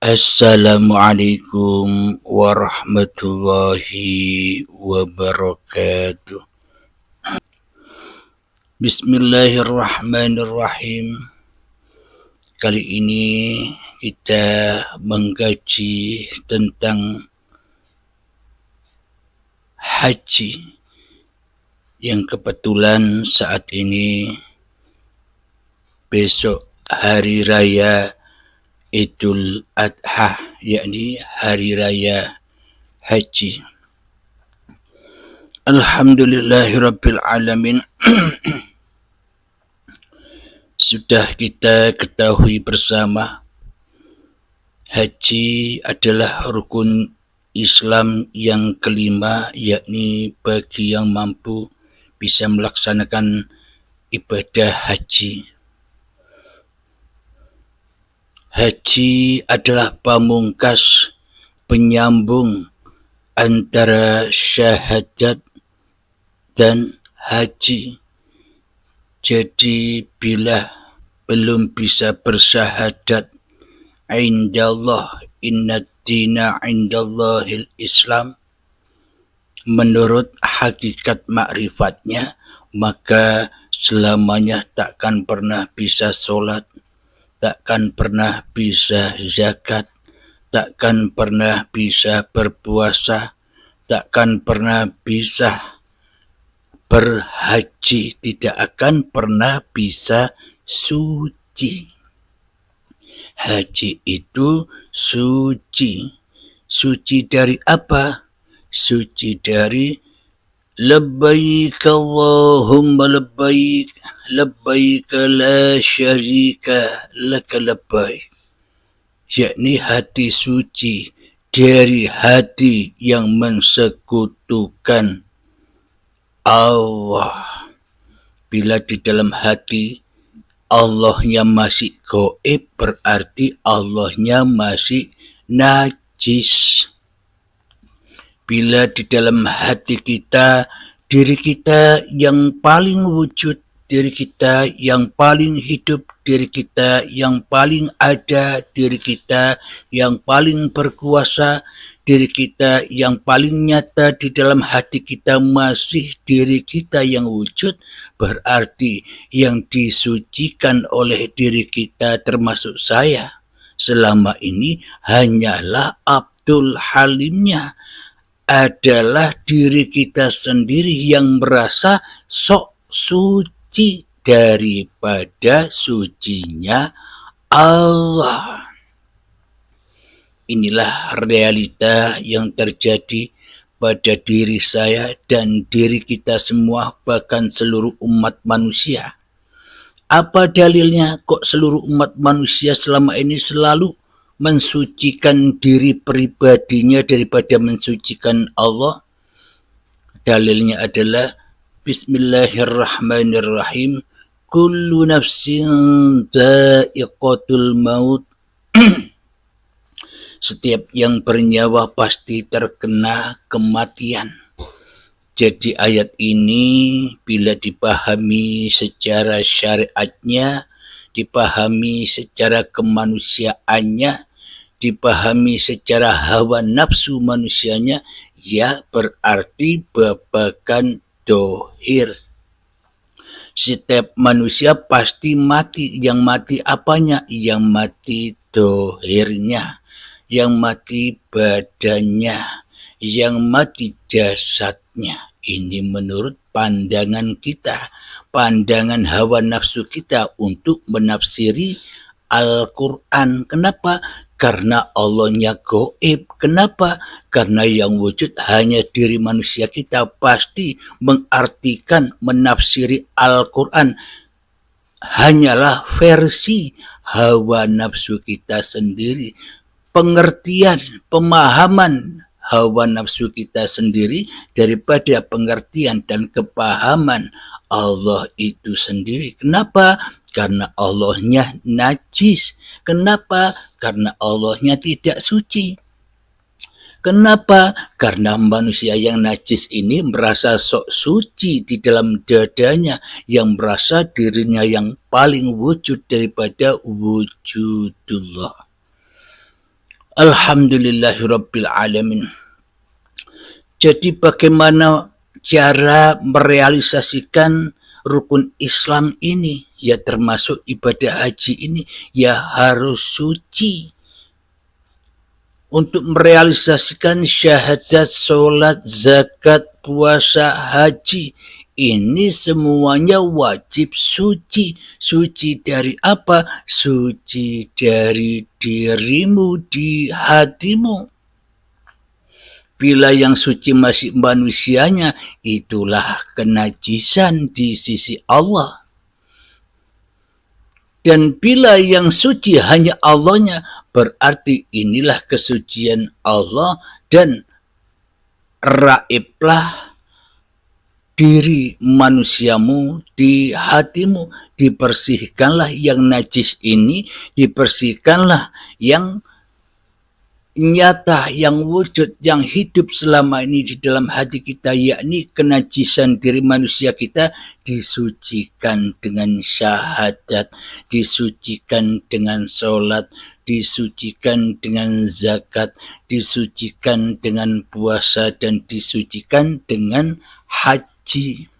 Assalamualaikum warahmatullahi wabarakatuh. Bismillahirrahmanirrahim. Kali ini kita mengkaji tentang haji yang kebetulan saat ini besok hari raya Idul Adha, yakni hari raya haji. Alhamdulillahirabbil alamin. Sudah kita ketahui bersama, haji adalah rukun Islam yang kelima, yakni bagi yang mampu bisa melaksanakan ibadah haji. Haji adalah pamungkas penyambung antara syahadat dan haji. Jadi bila belum bisa bersyahadat, indallah innad dina indallahil Islam, menurut hakikat makrifatnya, maka selamanya takkan pernah bisa sholat, takkan pernah bisa zakat, takkan pernah bisa berpuasa, takkan pernah bisa berhaji, tidak akan pernah bisa suci. Haji itu suci. Suci dari apa? Suci dari labbaik Allahumma labbaik, labbaik la syarika laka labbaik, yakni hati suci dari hati yang mensekutukan Allah. Bila di dalam hati Allahnya masih gaib, berarti Allahnya masih najis. Bila di dalam hati kita, diri kita yang paling wujud, diri kita yang paling hidup, diri kita yang paling ada, diri kita yang paling berkuasa, diri kita yang paling nyata di dalam hati kita masih diri kita yang wujud, berarti yang disucikan oleh diri kita termasuk saya selama ini hanyalah Abdul Halimnya, adalah diri kita sendiri yang merasa sok suci daripada sucinya Allah. Inilah realita yang terjadi pada diri saya dan diri kita semua, bahkan seluruh umat manusia. Apa dalilnya kok seluruh umat manusia selama ini selalu mensucikan diri pribadinya daripada mensucikan Allah? Dalilnya adalah Bismillahirrahmanirrahim. Kullu nafsin dha'iqatul maut. Setiap yang bernyawa pasti terkena kematian. Jadi ayat ini bila dipahami secara syariatnya, dipahami secara kemanusiaannya, dipahami secara hawa nafsu manusianya, ya berarti babakan dohir. Setiap manusia pasti mati. Yang mati apanya? Yang mati dohirnya, yang mati badannya, yang mati jasadnya. Ini menurut pandangan kita, pandangan hawa nafsu kita untuk menafsiri Al-Quran. Kenapa? Karena Allahnya gaib. Kenapa? Karena yang wujud hanya diri manusia kita, pasti mengartikan, menafsiri Al-Quran hanyalah versi hawa nafsu kita sendiri, pengertian, pemahaman hawa nafsu kita sendiri daripada pengertian dan kepahaman Allah itu sendiri. Kenapa? Karena Allahnya najis. Kenapa? Karena Allahnya tidak suci. Kenapa? Karena manusia yang najis ini merasa sok suci di dalam dadanya, yang merasa dirinya yang paling wujud daripada wujudullah. Alhamdulillahirabbil alamin. Jadi bagaimana cara merealisasikan rukun Islam ini? Ya termasuk ibadah haji ini ya harus suci. Untuk merealisasikan syahadat, sholat, zakat, puasa, haji, ini semuanya wajib suci. Suci dari apa? Suci dari dirimu, di hatimu. Bila yang suci masih manusianya, itulah kenajisan di sisi Allah. Dan bila yang suci hanya Allahnya, berarti inilah kesucian Allah, dan raiblah diri manusiamu di hatimu. Dibersihkanlah yang najis ini, dibersihkanlah yang nyata, yang wujud, yang hidup selama ini di dalam hati kita, yakni kenajisan diri manusia kita, disucikan dengan syahadat, disucikan dengan sholat, disucikan dengan zakat, disucikan dengan puasa, dan disucikan dengan haji.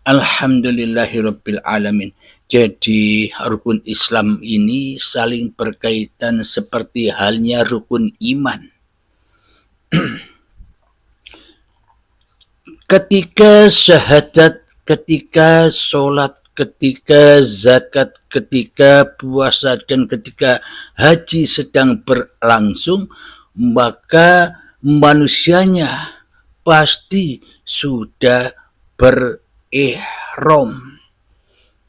Alhamdulillahirabbil alamin. Jadi rukun Islam ini saling berkaitan seperti halnya rukun iman. Ketika syahadat, ketika sholat, ketika zakat, ketika puasa, dan ketika haji sedang berlangsung, maka manusianya pasti sudah berihram.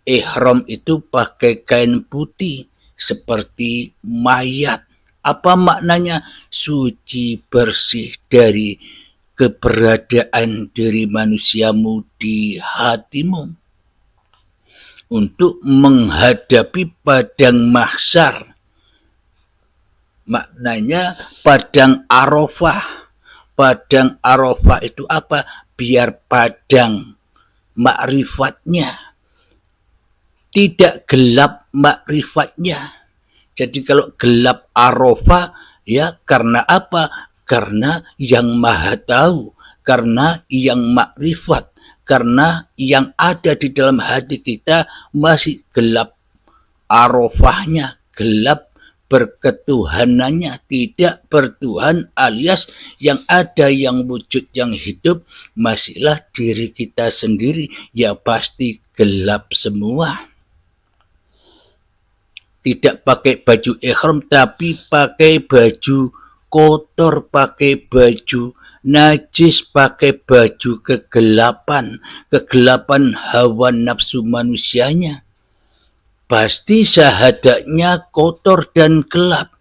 Ihram itu pakai kain putih seperti mayat. Apa maknanya? Suci, bersih dari keberadaan diri manusiamu di hatimu untuk menghadapi padang mahsyar. Maknanya padang Arafah. Padang Arafah itu apa? Biar padang makrifatnya tidak gelap makrifatnya. Jadi kalau gelap Arafah, ya karena apa? Karena yang maha tahu, karena yang makrifat, karena yang ada di dalam hati kita masih gelap Arafahnya, gelap berketuhanannya, tidak bertuhan, alias yang ada, yang wujud, yang hidup masihlah diri kita sendiri, ya pasti gelap semua. Tidak pakai baju ihram, tapi pakai baju kotor, pakai baju najis, pakai baju kegelapan, kegelapan hawa nafsu manusianya. Pasti syahadatnya kotor dan gelap.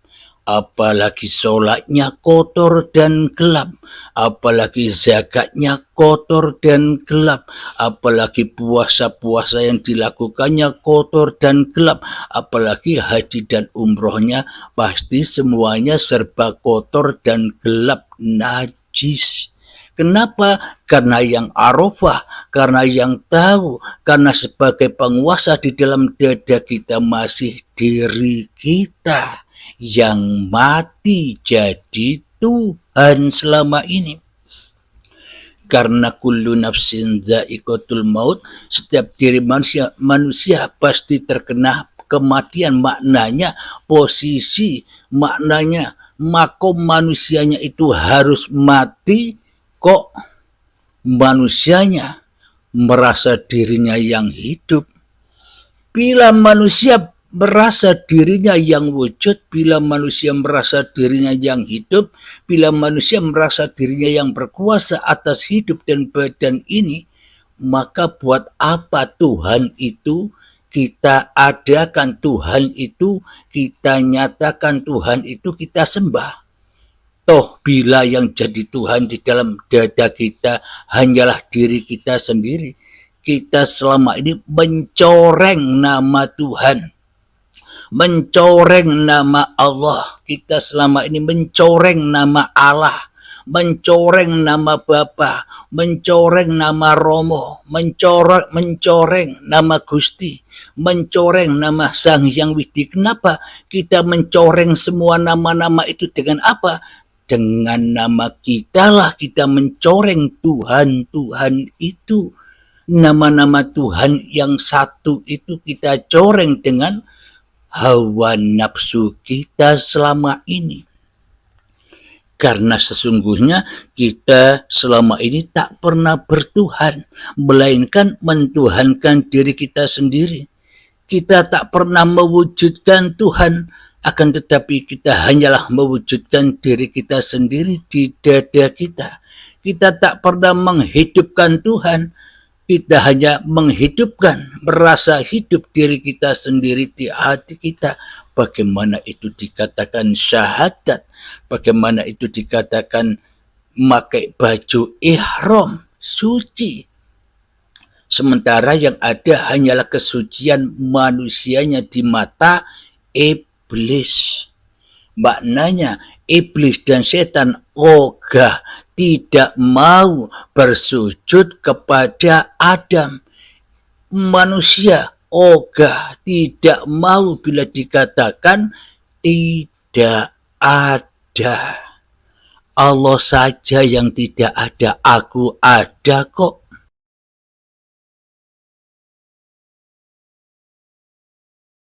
Apalagi sholatnya kotor dan gelap, apalagi zakatnya kotor dan gelap, apalagi puasa-puasa yang dilakukannya kotor dan gelap, apalagi haji dan umrohnya pasti semuanya serba kotor dan gelap, najis. Kenapa? Karena yang Arafah, karena yang tahu, karena sebagai penguasa di dalam dada kita masih diri kita yang mati jadi Tuhan selama ini. Karena kullu nafsin dha'iqatul maut, setiap diri manusia pasti terkena kematian. Maknanya posisi, maknanya makom manusianya itu harus mati, kok manusianya merasa dirinya yang hidup. Bila manusia merasa dirinya yang wujud, bila manusia merasa dirinya yang hidup, bila manusia merasa dirinya yang berkuasa atas hidup dan badan ini, maka buat apa Tuhan itu kita adakan, Tuhan itu kita nyatakan, Tuhan itu kita sembah? Toh bila yang jadi Tuhan di dalam dada kita hanyalah diri kita sendiri, kita selama ini mencoreng nama Tuhan, mencoreng nama Allah. Kita selama ini mencoreng nama Allah, mencoreng nama Bapa, mencoreng nama Romo, mencoreng nama Gusti, mencoreng nama Sang Hyang Widi. Kenapa kita mencoreng semua nama-nama itu? Dengan apa? Dengan nama kita lah kita mencoreng Tuhan-Tuhan itu. Nama-nama Tuhan yang satu itu kita coreng dengan hawa nafsu kita selama ini. Karena sesungguhnya kita selama ini tak pernah bertuhan, melainkan mentuhankan diri kita sendiri. Kita tak pernah mewujudkan Tuhan, akan tetapi kita hanyalah mewujudkan diri kita sendiri di dada kita. Kita tak pernah menghidupkan Tuhan, kita hanya menghidupkan, merasa hidup diri kita sendiri di hati kita. Bagaimana itu dikatakan syahadat, bagaimana itu dikatakan memakai baju ihram, suci. Sementara yang ada hanyalah kesucian manusianya di mata iblis. Maknanya iblis dan setan ogah tidak mau bersujud kepada Adam. Manusia ogah tidak mau bila dikatakan tidak ada. Allah saja yang tidak ada, aku ada kok.